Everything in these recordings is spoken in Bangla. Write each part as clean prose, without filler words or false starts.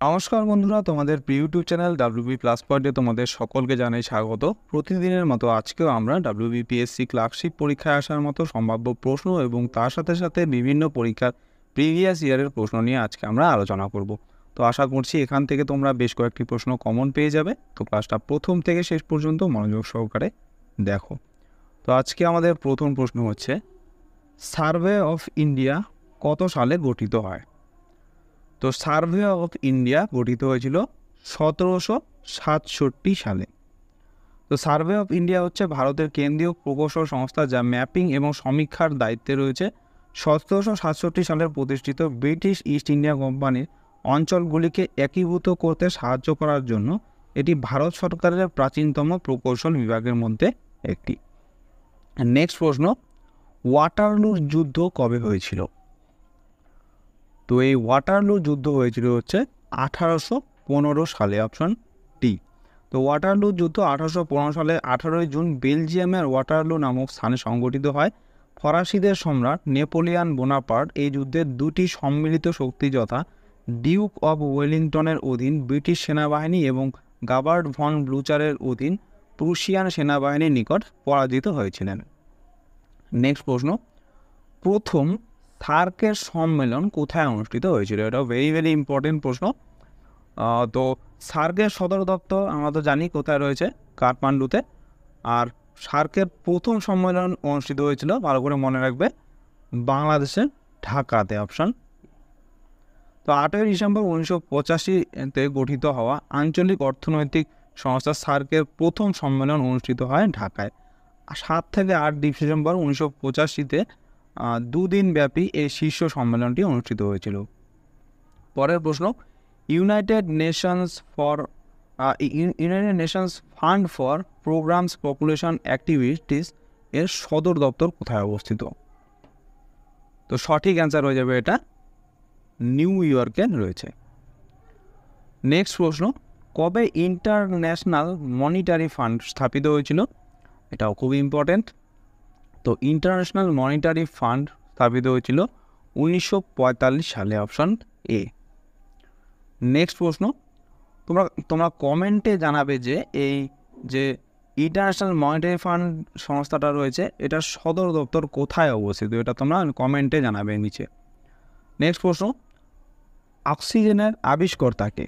নমস্কার বন্ধুরা, তোমাদের প্রিয় ইউটিউব চ্যানেল ডাব্লিউবি প্লাস পয়েন্টে তোমাদের সকলকে জানাই স্বাগত। প্রতিদিনের মতো আজকেও আমরা ডাব্লিউবিপিএসসি ক্লার্কশিপ পরীক্ষায় আসার মতো সম্ভাব্য প্রশ্ন এবং তার সাথে সাথে বিভিন্ন পরীক্ষার প্রিভিয়াস ইয়ারের প্রশ্ন নিয়ে আজকে আমরা আলোচনা করব। তো আশা করছি এখান থেকে তোমরা বেশ কয়েকটি প্রশ্ন কমন পেয়ে যাবে। তো ক্লাসটা প্রথম থেকে শেষ পর্যন্ত মনোযোগ সহকারে দেখো। তো আজকে আমাদের প্রথম প্রশ্ন হচ্ছে, সার্ভে অফ ইন্ডিয়া কত সালে গঠিত হয়? তো সার্ভে অফ ইন্ডিয়া গঠিত হয়েছিল 1767 সালে। তো সার্ভে অফ ইন্ডিয়া হচ্ছে ভারতের কেন্দ্রীয় প্রকৌশল সংস্থা, যা ম্যাপিং এবং সমীক্ষার দায়িত্বে রয়েছে। 1767 সালে প্রতিষ্ঠিত ব্রিটিশ ইস্ট ইন্ডিয়া কোম্পানির অঞ্চলগুলিকে একীভূত করতে সাহায্য করার জন্য এটি ভারত সরকারের প্রাচীনতম প্রকৌশল বিভাগের মধ্যে একটি। নেক্সট প্রশ্ন, ওয়াটারলুর যুদ্ধ কবে হয়েছিল? তো এই ওয়াটারলু যুদ্ধ হয়েছিল হচ্ছে 1815 সালে, অপশন ডি। তো ওয়াটারলু যুদ্ধ 1815 সালে 18 জুন বেলজিয়ামের ওয়াটারলু নামক স্থানে সংগঠিত হয়। ফরাসিদের সম্রাট নেপোলিয়ান বোনাপার্ট এই যুদ্ধের দুটি সম্মিলিত শক্তি যথা ডিউক অব ওয়েলিংটনের অধীন ব্রিটিশ সেনাবাহিনী এবং গাবার্ড ভন ব্লুচারের অধীন প্রুশিয়ান সেনাবাহিনীর নিকট পরাজিত হয়েছিলেন। নেক্সট প্রশ্ন, প্রথম সার্কের সম্মেলন কোথায় অনুষ্ঠিত হয়েছিল? এটা ভেরি ইম্পর্টেন্ট প্রশ্ন। তো সার্কের সদর দপ্তর আমরা তো জানি কোথায় রয়েছে, কাঠমান্ডুতে। আর সার্কের প্রথম সম্মেলন অনুষ্ঠিত হয়েছিল, ভালো করে মনে রাখবে, বাংলাদেশের ঢাকাতে, অপশন। তো 8ই ডিসেম্বর 1985-তে গঠিত হওয়া আঞ্চলিক অর্থনৈতিক সংস্থা সার্কের প্রথম সম্মেলন অনুষ্ঠিত হয় ঢাকায়। 7 থেকে 8 ডিসেম্বর 1985-তে দুদিন ব্যাপী এই শীর্ষ সম্মেলনটি অনুষ্ঠিত হয়েছিল। পরের প্রশ্ন, United Nations fund for programs population activities এর সদর দপ্তর কোথায় অবস্থিত? তো সঠিক অ্যান্সার হয়ে যাবে এটা নিউ ইয়র্কে রয়েছে। নেক্সট প্রশ্ন, কবে ইন্টারন্যাশনাল মনিটারি ফান্ড স্থাপিত হয়েছিল? এটাও খুবই ইম্পর্টেন্ট। তো ইন্টারন্যাশনাল মনিটারি ফান্ড স্থাপিত হয়েছিল 1945 সালে, অপশন এ। নেক্সট প্রশ্ন, তোমরা কমেন্টে জানাবে যে এই যে ইন্টারন্যাশনাল মনিটারি ফান্ড সংস্থাটা রয়েছে, এটার সদর দপ্তর কোথায় অবস্থিত, এটা তোমরা কমেন্টে জানাবে নিচে। নেক্সট প্রশ্ন, অক্সিজেনের আবিষ্কর্তাকে?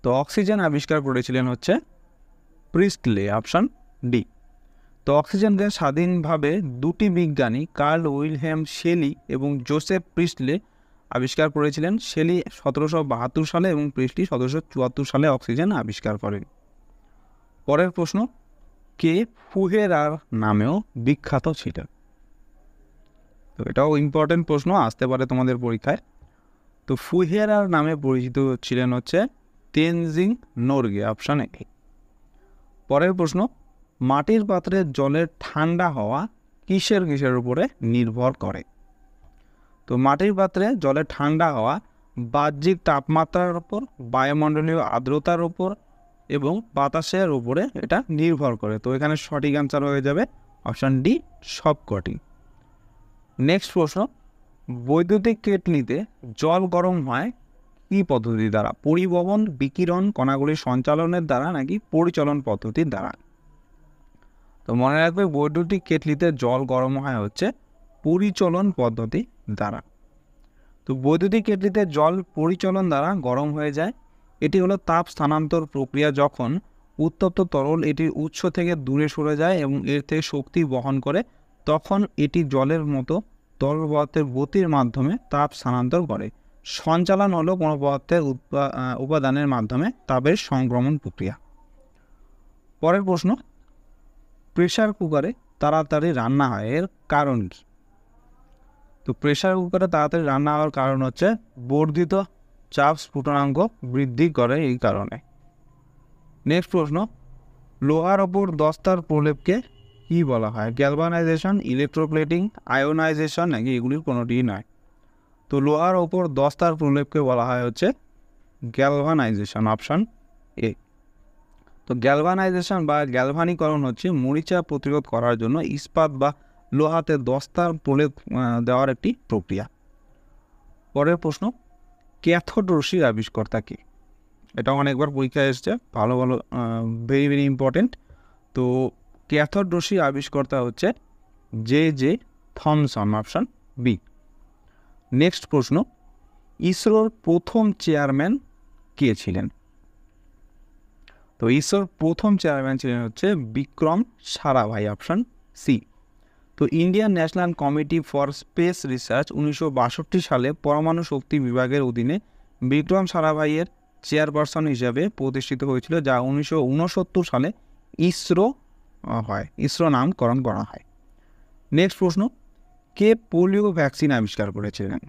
তো অক্সিজেন আবিষ্কার করেছিলেন হচ্ছে প্রিস্টলে, অপশন ডি। তো অক্সিজেন গ্যাস স্বাধীনভাবে দুটি বিজ্ঞানী কার্ল উইলহেম শেলি এবং জোসেফ প্রিস্টলে আবিষ্কার করেছিলেন। শেলি 1772 সালে এবং প্রিস্টলি 1774 সালে অক্সিজেন আবিষ্কার করেন। পরের প্রশ্ন, কে ফুহেরার নামেও বিখ্যাত ছিলেন? তো এটাও ইম্পর্টেন্ট প্রশ্ন, আসতে পারে তোমাদের পরীক্ষায়। তো ফুহেরার নামে পরিচিত ছিলেন হচ্ছে তেনজিং নোরগে, অপশন এ। পরের প্রশ্ন, মাটির পাত্রে জলের ঠান্ডা হওয়া কিসের উপরে নির্ভর করে? তো মাটির পাত্রে জলের ঠান্ডা হওয়া বাহ্যিক তাপমাত্রার উপর, বায়ুমণ্ডলীয় আর্দ্রতার উপর এবং বাতাসের উপরে এটা নির্ভর করে। তো এখানে সঠিক অ্যান্সার হয়ে যাবে অপশান ডি, সবকটি। নেক্সট প্রশ্ন, বৈদ্যুতিক কেটলিতে জল গরম হয় কী পদ্ধতি দ্বারা? পরিবহন, বিকিরণ, কণাগুলির সঞ্চালনের দ্বারা নাকি পরিচলন পদ্ধতির দ্বারা? তো মনে রাখবে, বৈদ্যুতিক কেটলিতে জল গরম হয় হচ্ছে পরিচলন পদ্ধতি দ্বারা। তো বৈদ্যুতিক কেটলিতে জল পরিচলন দ্বারা গরম হয়ে যায়। এটি হলো তাপ স্থানান্তর প্রক্রিয়া। যখন উত্তপ্ত তরল এটির উৎস থেকে দূরে সরে যায় এবং এর থেকে শক্তি বহন করে, তখন এটি জলের মতো তরল পদার্থের গতির মাধ্যমে তাপ স্থানান্তর করে। সঞ্চালন হলো কোনো পদার্থের উপাদানের মাধ্যমে তাপের সংক্রমণ প্রক্রিয়া। পরের প্রশ্ন, প্রেসার কুকারে তাড়াতাড়ি রান্না হয় এর কারণ কি? তো প্রেসার কুকারে তাড়াতাড়ি রান্না হওয়ার কারণ হচ্ছে বর্ধিত চাপ স্ফুটনাঙ্ক বৃদ্ধি করে এই কারণে। নেক্সট প্রশ্ন, লোহার ওপর দস্তার প্রলেপকে কি বলা হয়? গ্যালভানাইজেশন, ইলেকট্রোপ্লেটিং, আয়োনাইজেশন নাকি এগুলির কোনোটি নয়? তো লোহার ওপর দস্তার প্রলেপকে বলা হয় হচ্ছে গ্যালভানাইজেশন, অপশন এ। তো গ্যালভানাইজেশন বা গ্যালভানিকরণ হচ্ছে মরিচা প্রতিরোধ করার জন্য ইস্পাত বা লোহাতে দস্তার প্রলেপ দেওয়ার একটি প্রক্রিয়া। পরের প্রশ্ন, ক্যাথোড রশ্মির আবিষ্কর্তা কে? এটা অনেকবার পরীক্ষায় এসছে, ভালো ভালো ভেরি ভেরি ইম্পর্টেন্ট। তো ক্যাথোড রশ্মির আবিষ্কর্তা হচ্ছে J Thomson, option B. Next প্রশ্ন, ইসরোর প্রথম চেয়ারম্যান কে ছিলেন? তো ইসরোর প্রথম চেয়ারম্যান ছিলেন হচ্ছে বিক্রম সারাভাই, অপশান সি। তো Indian national committee for space research 1962 সালে পরমাণু শক্তি বিভাগের অধীনে বিক্রম সারাভাইয়ের চেয়ারপারসন হিসাবে প্রতিষ্ঠিত হয়েছিল, যা 1969 সালে ইসরো নামকরণ করা হয়। নেক্সট প্রশ্ন, কে পোলিও ভ্যাকসিন আবিষ্কার করেছিলেন?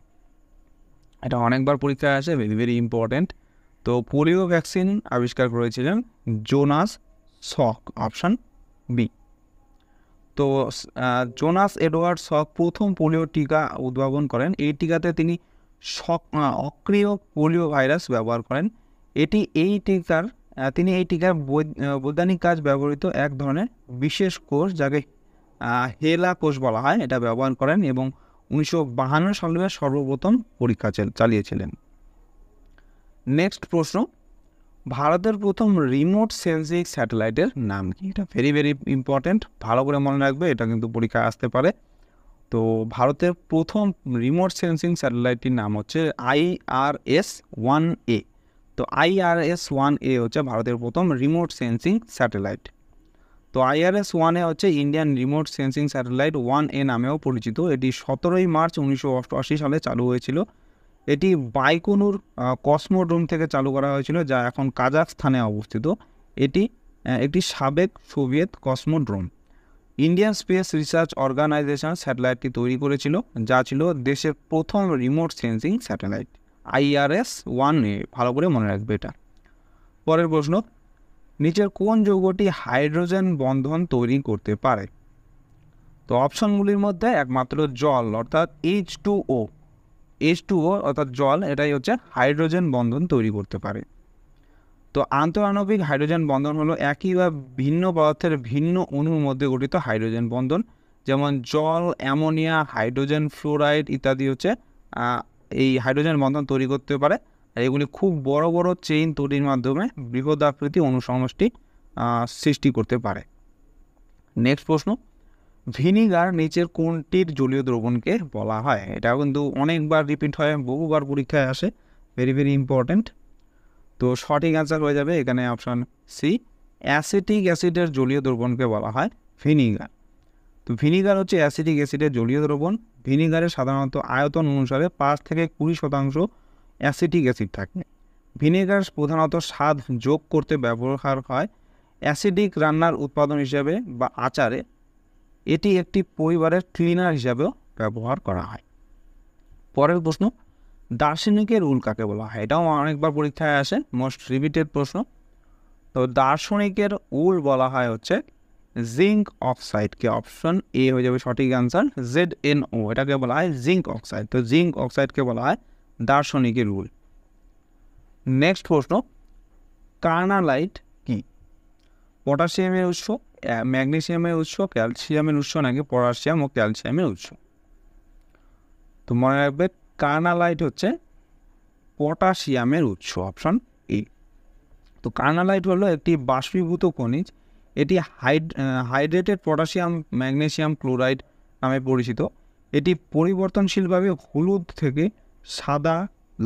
এটা অনেকবার পরীক্ষায় আসে, ভেরি ভেরি ইম্পর্টেন্ট। তো পোলিও ভ্যাকসিন আবিষ্কার করেছিলেন জোনাস সক, অপশান বি। তো জোনাস এডওয়ার্ড সক প্রথম পোলিও টিকা উদ্ভাবন করেন। এই টিকাতে তিনি অক্রিয় পোলিও ভাইরাস ব্যবহার করেন। তিনি এই টিকার বৈজ্ঞানিক কাজ ব্যবহৃত এক ধরনের বিশেষ কোষ, যাকে হেলা কোষ বলা হয়, এটা ব্যবহার করেন এবং 1952 সালে সর্বপ্রথম পরীক্ষা চালিয়েছিলেন। নেক্সট প্রশ্ন, ভারতের প্রথম রিমোট সেন্সিং স্যাটেলাইটের নাম কি? এটা ভেরি ভেরি ইম্পর্টেন্ট, ভালো করে মনে রাখবে, এটা কিন্তু পরীক্ষায় আসতে পারে। তো ভারতের প্রথম রিমোট সেন্সিং স্যাটেলাইটটির নাম হচ্ছে IRS-1A। তো IRS-1A হচ্ছে ভারতের প্রথম রিমোট সেন্সিং স্যাটেলাইট। তো IRS-1A হচ্ছে Indian remote sensing satellite 1A নামেও পরিচিত। এটি 17 মার্চ 1988 সালে চালু হয়েছিল। এটি বাইকোনুর কসমোড্রোম থেকে চালু করা হয়েছিল, যা এখন কাজাখস্তানে অবস্থিত। এটি একটি সাবেক Soviet cosmodrome. Indian Space Research Organisation স্যাটেলাইটটি তৈরি করেছিল, যা ছিল দেশের প্রথম রিমোট সেন্সিং স্যাটেলাইট। IRS-1A, ভালো করে মনে রাখবে এটা। পরের প্রশ্ন, নিচের কোন যৌগটি হাইড্রোজেন বন্ধন তৈরি করতে পারে? তো অপশনগুলির মধ্যে একমাত্র জল, অর্থাৎ H2O অর্থাৎ জল, এটাই হচ্ছে হাইড্রোজেন বন্ধন তৈরি করতে পারে। তো আন্তঃআণবিক হাইড্রোজেন বন্ধন হলো একই বা ভিন্ন পদার্থের ভিন্ন অণুর মধ্যে গঠিত হাইড্রোজেন বন্ধন, যেমন জল, অ্যামোনিয়া, হাইড্রোজেন ফ্লোরাইড ইত্যাদি হচ্ছে এই হাইড্রোজেন বন্ধন তৈরি করতে পারে। আর এগুলি খুব বড় বড় চেইন তৈরির মাধ্যমে বৃহদাকৃতি অণুসমষ্টি সৃষ্টি করতে পারে। নেক্সট প্রশ্ন, ভিনিগার নিচের কোনটির জলীয় দ্রবণকে বলা হয়? এটা কিন্তু অনেকবার রিপিট হয়, বহুবার পরীক্ষায় আসে, ভেরি ভেরি ইম্পর্ট্যান্ট। তো সঠিক অ্যান্সার হয়ে যাবে এখানে অপশান সি, অ্যাসিটিক অ্যাসিডের জলীয় দ্রবণকে বলা হয় ভিনিগার। তো ভিনিগার হচ্ছে অ্যাসিটিক অ্যাসিডের জলীয় দ্রবণ। ভিনিগারে সাধারণত আয়তন অনুসারে 5 থেকে 20% অ্যাসিটিক অ্যাসিড থাকে। ভিনেগার প্রধানত স্বাদ যোগ করতে ব্যবহার হয় অ্যাসিডিক রান্নার উৎপাদন হিসাবে বা আচারে। এটি একটি পরিবারের ক্লিনার হিসাবেও ব্যবহার করা হয়। পরের প্রশ্ন, দার্শনিকের উল কাকে বলা হয়? এটাও অনেকবার পরীক্ষায় আসে, মোস্ট রিপিটেড প্রশ্ন। তো দার্শনিকের উল বলা হয় হচ্ছে জিঙ্ক অক্সাইডকে, অপশন এ হয়ে যাবে সঠিক অ্যান্সার, ZNO, এটাকে বলা হয় জিঙ্ক অক্সাইড। তো জিঙ্ক অক্সাইডকে বলা হয় দার্শনিকের উল। নেক্সট প্রশ্ন, কার্নালাইট কি? পটাশিয়ামের উৎস, ম্যাগনেসিয়ামের উৎস, ক্যালসিয়ামের উৎস নাকি পটাশিয়াম ও ক্যালসিয়ামের উৎস? তো মনে রাখবে কার্নালাইট হচ্ছে পটাশিয়ামের উৎস, অপশন এ। তো কার্নালাইট হলো একটি বাষ্পীভূত খনিজ। এটি হাইড্রেটেড পটাশিয়াম ম্যাগনেসিয়াম ক্লোরাইড নামে পরিচিত। এটি পরিবর্তনশীলভাবে হলুদ থেকে সাদা,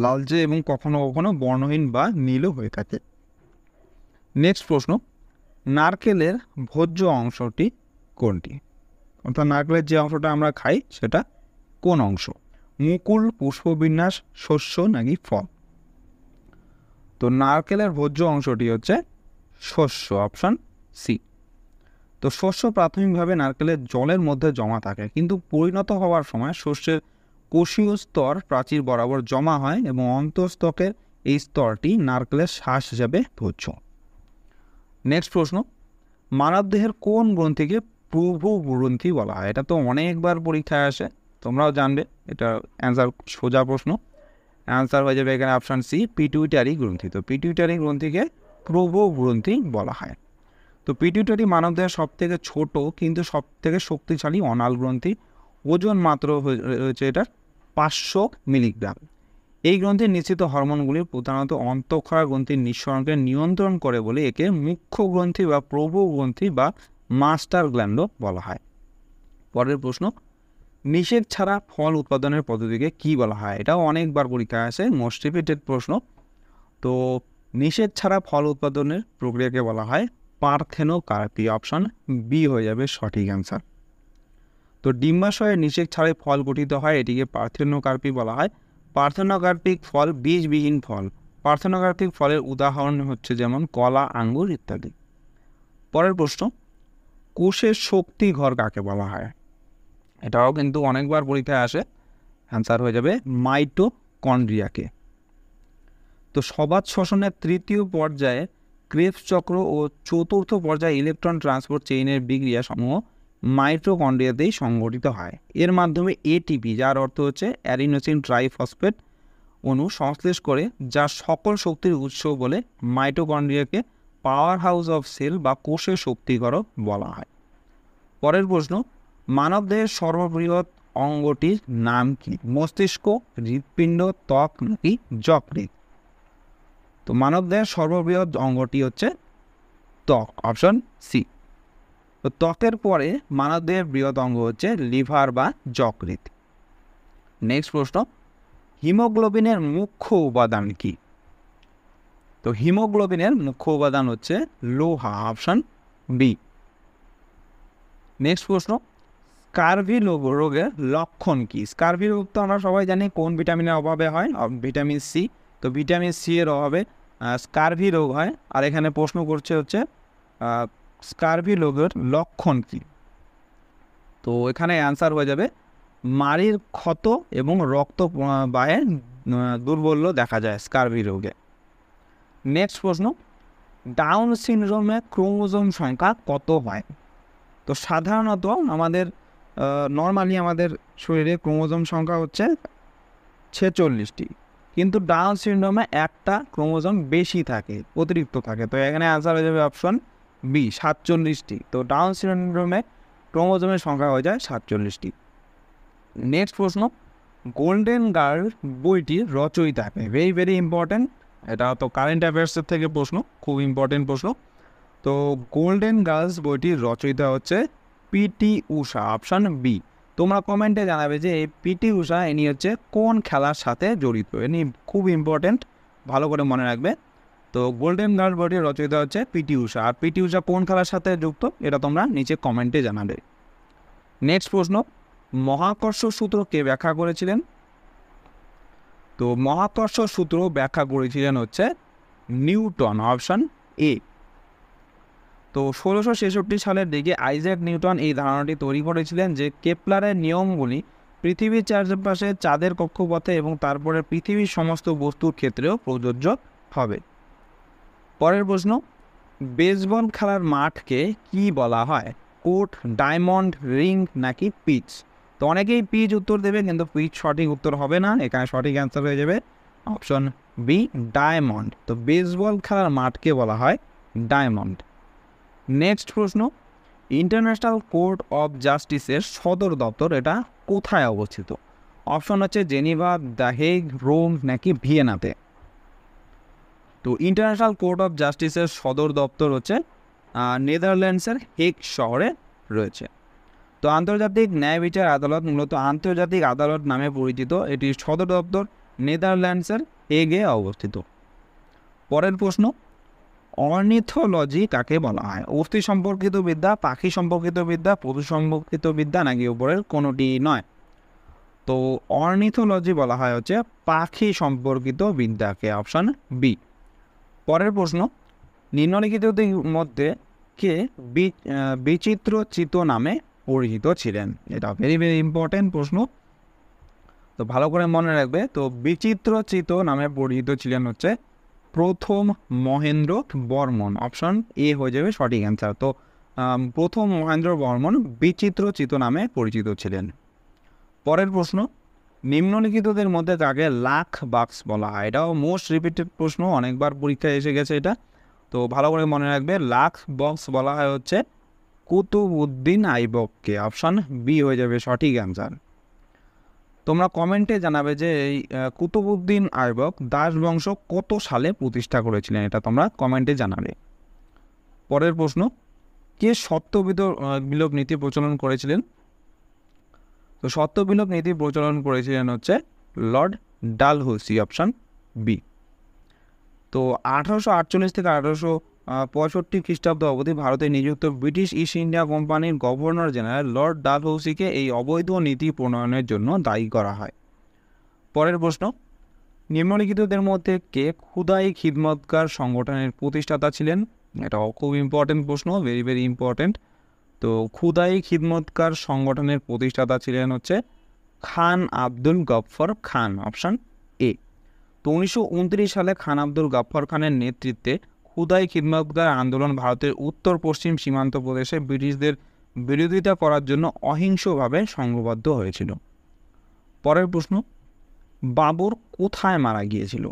লালচে এবং কখনো কখনো বর্ণহীন বা নীলও হয়ে থাকে। নেক্সট প্রশ্ন, নারকেলের ভোজ্য অংশটি কোনটি? অর্থাৎ নারকেলের যে অংশটা আমরা খাই সেটা কোন অংশ? মুকুল, পুষ্পবিন্যাস, শস্য নাকি ফল? তো নারকেলের ভোজ্য অংশটি হচ্ছে শস্য, অপশন সি। তো শস্য প্রাথমিকভাবে নারকেলের জলের মধ্যে জমা থাকে, কিন্তু পরিণত হওয়ার সময় শস্যের কোষীয় স্তর প্রাচীর বরাবর জমা হয় এবং অন্তঃস্তকের এই স্তরটি নারকেলের শ্বাস হিসাবে ভোজ্য। নেক্সট প্রশ্ন, মানবদেহের কোন গ্রন্থিকে প্রভু গ্রন্থি বলা হয়? এটা তো অনেকবার পরীক্ষায় আসে, তোমরাও জানবে, এটা অ্যান্সার সোজা প্রশ্ন। অ্যান্সার হয়ে যাবে এখানে অপশান সি, পিটুইটারি গ্রন্থি। তো পিটুইটারি গ্রন্থিকে প্রভু গ্রন্থি বলা হয়। তো পিটুইটারি মানবদেহের সব থেকে ছোট কিন্তু সব থেকে শক্তিশালী অনাল গ্রন্থি। ওজন মাত্র হয়েছে এটার 500 মিলিগ্রাম। এই গ্রন্থির নিশ্চিত হরমোনগুলি প্রধানত অন্তঃক্ষরা গ্রন্থির নিঃসরণকে নিয়ন্ত্রণ করে বলে একে মুখ্য গ্রন্থি বা প্রভু গ্রন্থি বা মাস্টার গ্ল্যান্ডও বলা হয়। পরের প্রশ্ন, নিষেক ছাড়া ফল উৎপাদনের পদ্ধতিকে কি বলা হয়? এটাও অনেকবার পরীক্ষায় আসে, মোস্ট রিপিটেড প্রশ্ন। তো নিষেক ছাড়া ফল উৎপাদনের প্রক্রিয়াকে বলা হয় পার্থেনোকার্পি। অপশন বি হয়ে যাবে সঠিক অ্যান্সার। তো ডিম্বাশয়ে নিষেক ছাড়াই ফল গঠিত হয়, এটিকে পার্থেনোকার্পি বলা হয়। পার্থেনোকার্পিক ফল বীজবিহীন ফল। পার্থেনোকার্পিক ফলের উদাহরণ হচ্ছে যেমন কলা, আঙ্গুর ইত্যাদি। পরের প্রশ্ন, কোষের শক্তি ঘর কাকে বলা হয়? এটাও কিন্তু অনেকবার পরীক্ষায় আসে, অ্যান্সার হয়ে যাবে মাইটোকন্ড্রিয়াকে। তো সবাত শ্বসনের তৃতীয় পর্যায়ে ক্রেবস চক্র ও চতুর্থ পর্যায়ে ইলেকট্রন ট্রান্সপোর্ট চেইনের বিক্রিয়া সমূহ মাইটোকন্ড্রিয়াতেই সংঘটিত হয়। এর মাধ্যমে এটিপি, যার অর্থ হচ্ছে অ্যাডিনোসিন ট্রাইফসফেট অণু সংশ্লেষ করে, যা সকল শক্তির উৎস বলে মাইটোকন্ড্রিয়াকে পাওয়ার হাউস অফ সেল বা কোষের শক্তিঘরক বলা হয়। পরের প্রশ্ন, মানবদেহের সর্ববৃহৎ অঙ্গটির নাম কি? মস্তিষ্ক, হৃৎপিণ্ড, ত্বক নাকি যকৃৎ? তো মানবদেহের সর্ববৃহৎ অঙ্গটি হচ্ছে ত্বক, অপশন সি। তো ত্বকের পরে মানবদেহের বৃহৎ অঙ্গ হচ্ছে লিভার বা যকৃৎ। নেক্সট প্রশ্ন, হিমোগ্লোবিনের মুখ্য উপাদান কি? তো হিমোগ্লোবিনের মুখ্য উপাদান হচ্ছে লোহা, অপশন বি। নেক্সট প্রশ্ন, স্কারভি রোগের লক্ষণ কি? স্কারভি রোগ তো আমরা সবাই জানি কোন ভিটামিনের অভাবে হয়? Vitamin C. তো ভিটামিন সি এর অভাবে স্কারভি রোগ হয়। আর এখানে প্রশ্ন করছে হচ্ছে স্কারভি রোগের লক্ষণ কি? তো এখানে অ্যান্সার হয়ে যাবে মাড়ির ক্ষত এবং রক্ত বাহে দুর্বল্য দেখা যায় স্কারভি রোগে। নেক্সট প্রশ্ন, ডাউন সিনড্রোমে ক্রোমোজোম সংখ্যা কত হয়? তো সাধারণত আমাদের নর্মালি আমাদের শরীরে ক্রোমোজোম সংখ্যা হচ্ছে 46টি, কিন্তু ডাউন সিনড্রোমে একটা ক্রোমোজোম বেশি থাকে, অতিরিক্ত থাকে। তো এখানে আনসার হয়ে যাবে অপশন বি, 47টি। তো ডাউন সিনড্রোমে ক্রোমোজোমের সংখ্যা হয়ে যায় 47টি। নেক্সট প্রশ্ন, গোল্ডেন গার্ল বইটির রচয়িতাকে, ভেরি ভেরি ইম্পর্ট্যান্ট, এটা তো কারেন্ট অ্যাফেয়ার্সের থেকে প্রশ্ন, খুব ইম্পর্টেন্ট প্রশ্ন। তো গোল্ডেন গার্লস বইটির রচয়িতা হচ্ছে পিটি ঊষা, অপশান বি। তোমরা কমেন্টে জানাবে যে এই পিটি ঊষা ইনি হচ্ছে কোন খেলার সাথে জড়িত, ইনি খুব ইম্পর্টেন্ট, ভালো করে মনে রাখবে। তো গোল্ডেন গার্ল বইটির রচয়িতা হচ্ছে পিটি ঊষা। আর পিটি ঊষা কোন খেলার সাথে যুক্ত এটা তোমরা নিচে কমেন্টে জানাবে। নেক্সট প্রশ্ন, মহাকর্ষ সূত্র কে ব্যাখ্যা করেছিলেন? তো মহাকর্ষ সূত্র ব্যাখ্যা করেছিলেন হচ্ছে নিউটন, অপশান এ। তো 1666 সালের দিকে আইজ্যাক নিউটন এই ধারণাটি তৈরি করেছিলেন যে কেপলারের নিয়মগুলি পৃথিবীর চারপাশে চাঁদের কক্ষপথে এবং তারপরে পৃথিবীর সমস্ত বস্তুর ক্ষেত্রেও প্রযোজ্য হবে। পরের প্রশ্ন, বেসবল খেলার মাঠকে কি বলা হয়? কোর্ট, ডায়মন্ড, রিং নাকি পিচ? তো অনেকেই পিচ উত্তর দেবে, কিন্তু পিচ সঠিক উত্তর হবে না, এখানে সঠিক অ্যান্সার হয়ে যাবে অপশন বি, ডায়মন্ড। তো বেসবল খেলার মাঠকে বলা হয় ডায়মন্ড। নেক্সট প্রশ্ন, ইন্টারন্যাশনাল কোর্ট অফ জাস্টিসের সদর দপ্তর এটা কোথায় অবস্থিত? অপশন হচ্ছে জেনিভা, দ্য হেগ, রোম নাকি ভিয়েনাতে? তো ইন্টারন্যাশনাল কোর্ট অফ জাস্টিসের সদর দপ্তর হচ্ছে নেদারল্যান্ডসের হেগ শহরে রয়েছে। তো আন্তর্জাতিক ন্যায় বিচার আদালত মূলত আন্তর্জাতিক আদালত নামে পরিচিত, এটির সদর দপ্তর নেদারল্যান্ডসের হেগে অবস্থিত। পরের প্রশ্ন, অর্নিথোলজি কাকে বলা হয়? অস্থি সম্পর্কিত বিদ্যা, পাখি সম্পর্কিত বিদ্যা, পশু সম্পর্কিত বিদ্যা নাকি উপরের কোনোটি নয়? তো অর্নিথোলজি বলা হয় হচ্ছে পাখি সম্পর্কিত বিদ্যাকে, অপশান বি। পরের প্রশ্ন, নিম্নলিখিতদের মধ্যে কে বিচিত্র চিত্ত নামে পরিচিত ছিলেন? এটা ভেরি ভেরি ইম্পর্টেন্ট প্রশ্ন, তো ভালো করে মনে রাখবে। তো বিচিত্র চিত্ত নামে পরিচিত ছিলেন হচ্ছে প্রথম মহেন্দ্র বর্মন, অপশন এ হয়ে যাবে সঠিক অ্যান্সার। তো প্রথম মহেন্দ্র বর্মন বিচিত্র চিত্ত নামে পরিচিত ছিলেন। পরের প্রশ্ন, নিম্নলিখিতদের মধ্যে তাকে লাখ বাক্স বলা হয়? এটাও মোস্ট রিপিটেড প্রশ্ন, অনেকবার পরীক্ষায় এসে গেছে এটা, তো ভালো করে মনে রাখবে। লাখ বক্স বলা হয় হচ্ছে কুতুবউদ্দিন আইবককে, অপশান বি হয়ে যাবে সঠিক অ্যান্সার। তোমরা কমেন্টে জানাবে যে এই কুতুবউদ্দিন আইবক দাস বংশ কত সালে প্রতিষ্ঠা করেছিলেন, এটা তোমরা কমেন্টে জানাবে। পরের প্রশ্ন, কে বিলোপ নীতি প্রচলন করেছিলেন? তো বিলোপ নীতি প্রচলন করেছিলেন হচ্ছে লর্ড ডালহৌসি, অপশান বি। তো 1848 থেকে 1865 খ্রিস্টাব্দ অবধি ভারতে নিযুক্ত ব্রিটিশ ইস্ট ইন্ডিয়া কোম্পানির গভর্নর জেনারেল লর্ড ডালহৌসিকে এই অবৈধ নীতি প্রণয়নের জন্য দায়ী করা হয়। পরের প্রশ্ন, নিম্নলিখিতদের মধ্যে কে খুদাই খিদমতগার সংগঠনের প্রতিষ্ঠাতা ছিলেন? এটা খুব ইম্পর্টেন্ট প্রশ্ন, ভেরি ভেরি ইম্পর্টেন্ট। তো খুদাই খিদমতগার সংগঠনের প্রতিষ্ঠাতা ছিলেন হচ্ছে খান আব্দুল গফফর খান, অপশান এ। তো 1929 সালে খান আব্দুল গফফর খানের নেতৃত্বে খুদাই খিদমতগার আন্দোলন ভারতের উত্তর পশ্চিম সীমান্ত প্রদেশে ব্রিটিশদের বিরোধিতা করার জন্য অহিংসভাবে সংঘবদ্ধ হয়েছিল। পরের প্রশ্ন, বাবর কোথায় মারা গিয়েছিল?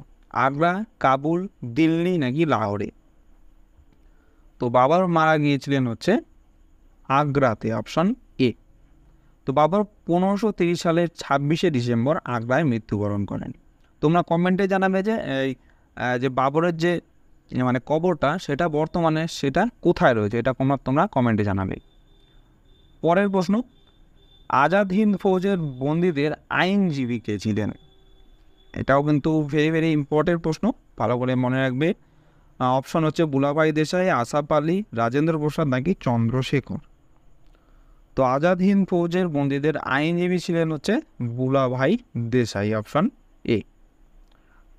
আগ্রা, কাবুল, দিল্লি নাকি লাহোরে? তো বাবর মারা গিয়েছিলেন হচ্ছে আগ্রাতে, অপশন এ। তো বাবর 1530 সালের 26শে ডিসেম্বর আগ্রায় মৃত্যুবরণ করেন। তোমরা কমেন্টে জানাবে যে এই যে বাবরের যে মানে কবরটা সেটা বর্তমানে সেটা কোথায় রয়েছে, এটা তোমরা কমেন্টে জানাবে। পরের প্রশ্ন, আজাদ হিন্দ ফৌজের বন্দীদের আইনজীবী কে ছিলেন? এটাও কিন্তু ভেরি ভেরি ইম্পর্টেন্ট প্রশ্ন, ভালো করে মনে রাখবে। অপশন হচ্ছে বুলাভাই দেশাই, আসাফ আলী, রাজেন্দ্র প্রসাদ নাকি চন্দ্রশেখর। তো আজাদ হিন্দ ফৌজের বন্দীদের আইনজীবী ছিলেন হচ্ছে বুলাভাই দেশাই, অপশন এ।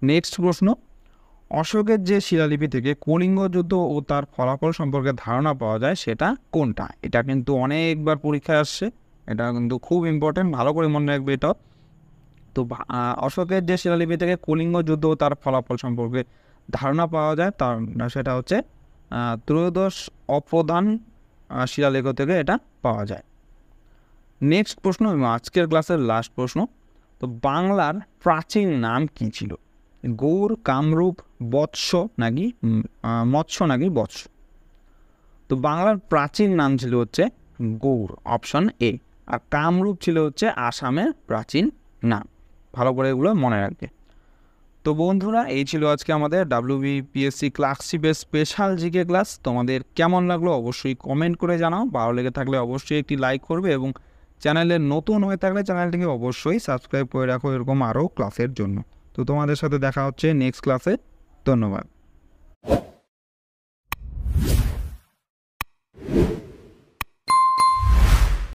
নেক্সট প্রশ্ন, অশোকের যে শিলালিপি থেকে কলিঙ্গ যুদ্ধ ও তার ফলাফল সম্পর্কে ধারণা পাওয়া যায় সেটা কোনটা? এটা কিন্তু অনেকবার পরীক্ষায় আসছে, এটা কিন্তু খুব ইম্পর্টেন্ট, ভালো করে মনে রাখবে এটা। তো অশোকের যে শিলালিপি থেকে কলিঙ্গ যুদ্ধ ও তার ফলাফল সম্পর্কে ধারণা পাওয়া যায় সেটা হচ্ছে ত্রয়োদশ অপ্রধান শিলালেখ থেকে এটা পাওয়া যায়। নেক্সট প্রশ্ন, আজকের ক্লাসের লাস্ট প্রশ্ন, তো বাংলার প্রাচীন নাম কি ছিল? গৌড়, কামরূপ, বৎস নাকি মৎস্য নাকি বৎস? তো বাংলার প্রাচীন নাম ছিল হচ্ছে গৌড়, অপশন এ। আর কামরূপ ছিল হচ্ছে আসামের প্রাচীন নাম, ভালো করে এগুলো মনে রাখবে। তো বন্ধুরা, এই ছিল আজকে আমাদের WBPSC ক্লাসশিপের স্পেশাল জিকে ক্লাস। তোমাদের কেমন লাগলো অবশ্যই কমেন্ট করে জানাও, ভালো লেগে থাকলে অবশ্যই একটি লাইক করবে এবং চ্যানেলে নতুন হয়ে থাকলে চ্যানেলটিকে অবশ্যই সাবস্ক্রাইব করে রাখো এরকম আরও ক্লাসের জন্য। তো তোমাদের সাথে দেখা হচ্ছে নেক্সট ক্লাসে, ধন্যবাদ।